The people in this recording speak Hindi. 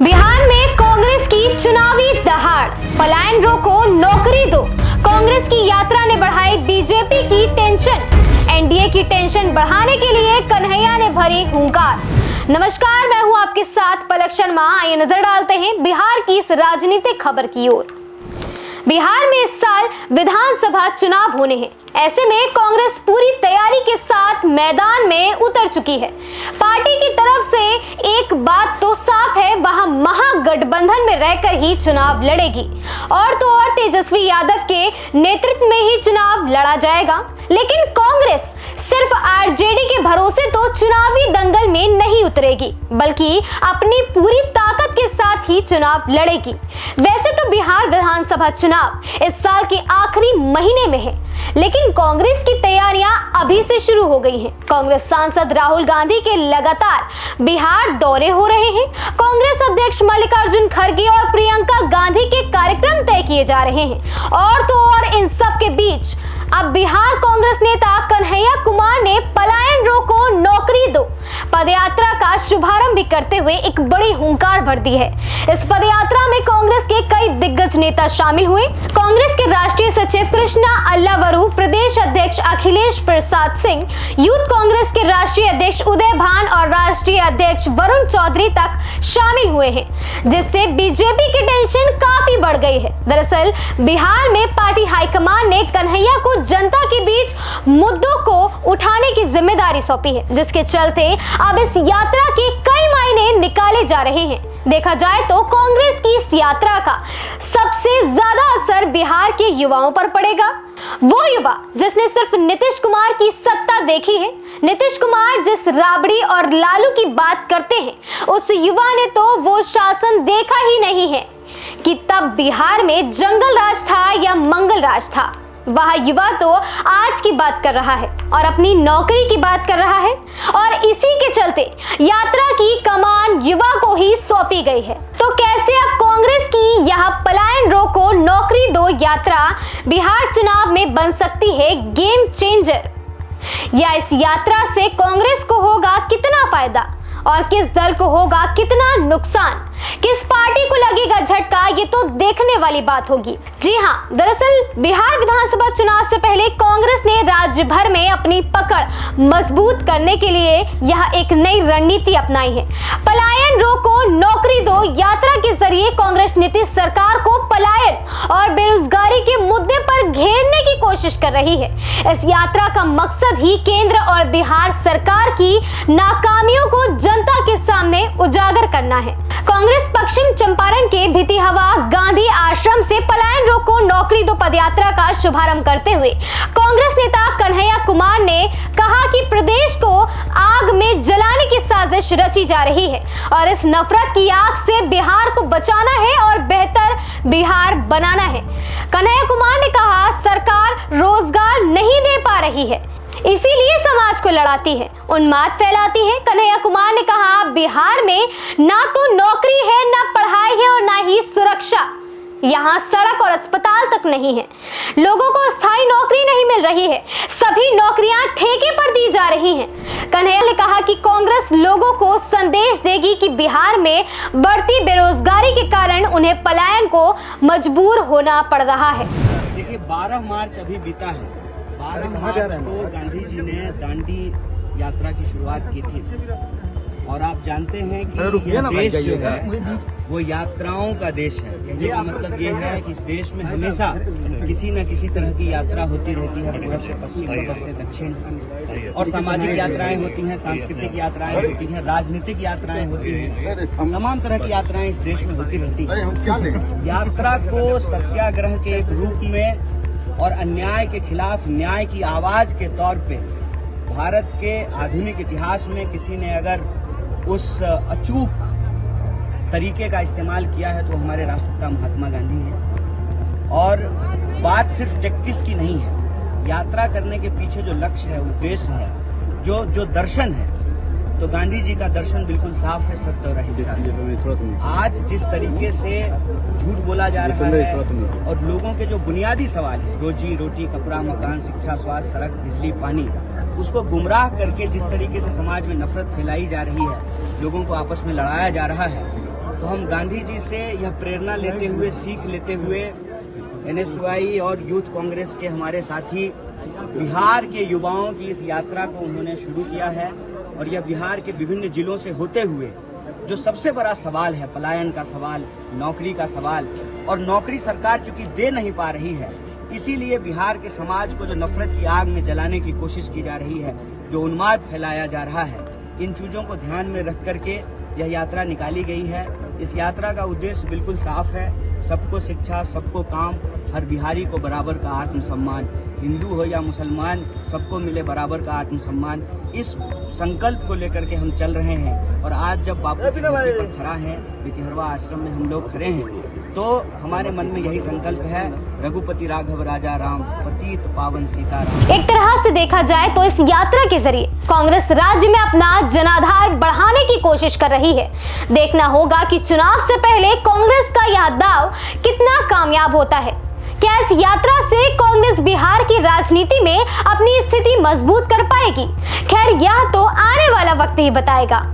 बिहार में कांग्रेस की चुनावी दहाड़, पलायन रोको, नौकरी दो। कांग्रेस की यात्रा ने बढ़ाई बीजेपी की टेंशन। एनडीए की टेंशन बढ़ाने के लिए कन्हैया ने भरी हुंकार। नमस्कार, मैं हूं आपके साथ पलक शर्मा। आइए नजर डालते हैं बिहार की इस राजनीतिक खबर की ओर। बिहार में इस साल विधानसभा चुनाव होने हैं। ऐसे में कांग्रेस पूरी तैयारी के साथ मैदान में उतर चुकी है। पार्टी की तरफ से एक बात तो साफ है, वहां महागठबंधन में रहकर ही चुनाव लड़ेगी और तो और तेजस्वी यादव के नेतृत्व में ही चुनाव लड़ा जाएगा। लेकिन कांग्रेस सिर्फ आरजेडी के भरोसे तो चुनावी दंगल में नहीं उतरेगी, बल्कि अपनी पूरी ताकत के साथ ही चुनाव लड़ेगी। वैसे तो बिहार विधानसभा चुनाव इस साल के आखिरी महीने में है, लेकिन कांग्रेस की तैयारियां अभी से शुरू हो गई हैं। कांग्रेस सांसद राहुल गांधी के लगातार बिहार दौरे हो रहे हैं। कांग्रेस अध्यक्ष मल्लिकार्जुन खड़गे और प्रियंका गांधी के कार्यक्रम तय किए जा रहे हैं और तो और इन सब के बीच अब बिहार कांग्रेस नेता कन्हैया कुमार ने पलायन रोको, नौकरी दो पदयात्रा का शुभारंभ भी करते हुए एक बड़ी हुंकार भर दी है। इस पदयात्रा में कांग्रेस के कई दिग्गज नेता शामिल हुए। कांग्रेस के राष्ट्रीय सचिव कृष्णा अल्लावरू, प्रदेश अध्यक्ष अखिलेश प्रसाद सिंह, यूथ कांग्रेस के राष्ट्रीय अध्यक्ष उदय भान और राष्ट्रीय अध्यक्ष वरुण चौधरी तक शामिल हुए हैं, जिससे बीजेपी की टेंशन काफी बढ़ गई है। दरअसल बिहार में पार्टी हाईकमान ने कन्हैया को जनता के बीच मुद्दों को उठाने की जिम्मेदारी सौंपी है, जिसके चलते अब इस यात्रा के कई मायने निकाले जा रहे हैं। देखा जाए तो कांग्रेस की इस यात्रा का सबसे ज्यादा असर बिहार के युवाओं पर पड़ेगा। वो युवा जिसने सिर्फ नीतीश कुमार की सत्ता देखी है, नीतीश कुमार जिस राबड़ी और लालू की बात करते हैं, उस युवा ने तो वो शासन देखा ही नहीं है कि तब बिहार में जंगल राज था या मंगल राज था। वह युवा तो आज की बात कर रहा है और अपनी नौकरी की बात कर रहा है, और इसी के चलते यात्रा की कमान युवा को ही सौंपी गई है। तो कैसे अब कांग्रेस की यह पलायन रोको, नौकरी दो यात्रा बिहार चुनाव में बन सकती है गेम चेंजर, या इस यात्रा से कांग्रेस को होगा कितना फायदा और किस दल को होगा कितना नुकसान, किस पार्टी को लगेगा झटका, ये तो देखने वाली बात होगी। जी हां, दरअसल बिहार विधानसभा चुनाव से पहले कांग्रेस ने राज्य भर में अपनी पकड़ मजबूत करने के लिए यह एक नई रणनीति अपनाई है। पलायन रोको, नौकरी दो यात्रा के जरिए कांग्रेस नीतीश सरकार को पलायन और बेरोजगारी के मुद्दे पर घेरने की कोशिश कर रही है। इस यात्रा का मकसद ही केंद्र और बिहार सरकार की नाकामियों को जनता के सामने उजागर करना है। कांग्रेस पश्चिम चंपारण के भितिहवा गांधी आश्रम से पलायन रोको, नौकरी दो पदयात्रा का शुभारंभ करते हुए कांग्रेस नेता कन्हैया कुमार ने कहा कि प्रदेश को आग में जलाने की साजिश रची जा रही है और इस नफरत की आग से बिहार को बचाना है और बेहतर बिहार बनाना है। कन्हैया कुमार ने कहा, सरकार रोजगार नहीं दे पा रही है, इसीलिए समाज को लड़ाती है, उन्माद फैलाती है। कन्हैया कुमार ने कहा, बिहार में ना तो नौकरी है, ना पढ़ाई है और ना ही सुरक्षा। यहाँ सड़क और अस्पताल तक नहीं है, लोगों को स्थायी नौकरी नहीं मिल रही है, सभी नौकरियां ठेके पर दी जा रही हैं। कन्हैया ने कहा कि कांग्रेस लोगों को संदेश देगी कि बिहार में बढ़ती बेरोजगारी के कारण उन्हें पलायन को मजबूर होना पड़ रहा है। देखिए, 12 मार्च अभी बीता है। 12 मार्च को गांधी जी ने दांडी यात्रा की शुरुआत की थी और आप जानते हैं कि यह देश जो है वो यात्राओं का देश है। कहने का मतलब ये है कि इस देश में हमेशा किसी न किसी तरह की यात्रा होती रहती है, पूर्व से पश्चिम, उत्तर से दक्षिण, और सामाजिक यात्राएं होती हैं, सांस्कृतिक यात्राएं होती हैं, राजनीतिक यात्राएं होती हैं, तमाम तरह की यात्राएं इस देश में होती रहती हैं। यात्रा को सत्याग्रह के एक रूप में और अन्याय के खिलाफ न्याय की आवाज के तौर पे भारत के आधुनिक इतिहास में किसी ने अगर उस अचूक तरीके का इस्तेमाल किया है तो हमारे राष्ट्रपिता महात्मा गांधी हैं। और बात सिर्फ टैक्टिस की नहीं है, यात्रा करने के पीछे जो लक्ष्य है, उद्देश्य है, जो दर्शन है, तो गांधी जी का दर्शन बिल्कुल साफ है, सत्य और अहिंसा। आज जिस तरीके से झूठ बोला जा रहा है और लोगों के जो बुनियादी सवाल है, रोजी रोटी, कपड़ा, मकान, शिक्षा, स्वास्थ्य, सड़क, बिजली, पानी, उसको गुमराह करके जिस तरीके से समाज में नफरत फैलाई जा रही है, लोगों को आपस में लड़ाया जा रहा है, तो हम गांधी जी से यह प्रेरणा लेते हुए, सीख लेते हुए NSY और यूथ कांग्रेस के हमारे साथी बिहार के युवाओं की इस यात्रा को उन्होंने शुरू किया है। और यह बिहार के विभिन्न जिलों से होते हुए जो सबसे बड़ा सवाल है, पलायन का सवाल, नौकरी का सवाल, और नौकरी सरकार चूंकि दे नहीं पा रही है, इसीलिए बिहार के समाज को जो नफरत की आग में जलाने की कोशिश की जा रही है, जो उन्माद फैलाया जा रहा है, इन चीजों को ध्यान में रख करके यह यात्रा निकाली गई है। इस यात्रा का उद्देश्य बिल्कुल साफ है, सबको शिक्षा, सबको काम, हर बिहारी को बराबर का आत्मसम्मान, हिंदू हो या मुसलमान, सबको मिले बराबर का आत्मसम्मान। इस संकल्प को लेकर के हम चल रहे हैं। और आज जब बापू की धरती पर खड़ा है, भितिहरवा आश्रम में हम लोग खड़े हैं, तो हमारे मन में यही संकल्प है, रघुपति राघव राजा राम, पतित पावन सीताराम। एक तरह से देखा जाए तो इस यात्रा के जरिए कांग्रेस राज्य में अपना जनाधार बढ़ाने की कोशिश कर रही है। देखना होगा कि चुनाव से पहले कांग्रेस का यह दांव कितना कामयाब होता है। क्या इस यात्रा से कांग्रेस बिहार की राजनीति में अपनी स्थिति मजबूत कर पाएगी? खैर, यह तो आने वाला वक्त ही बताएगा।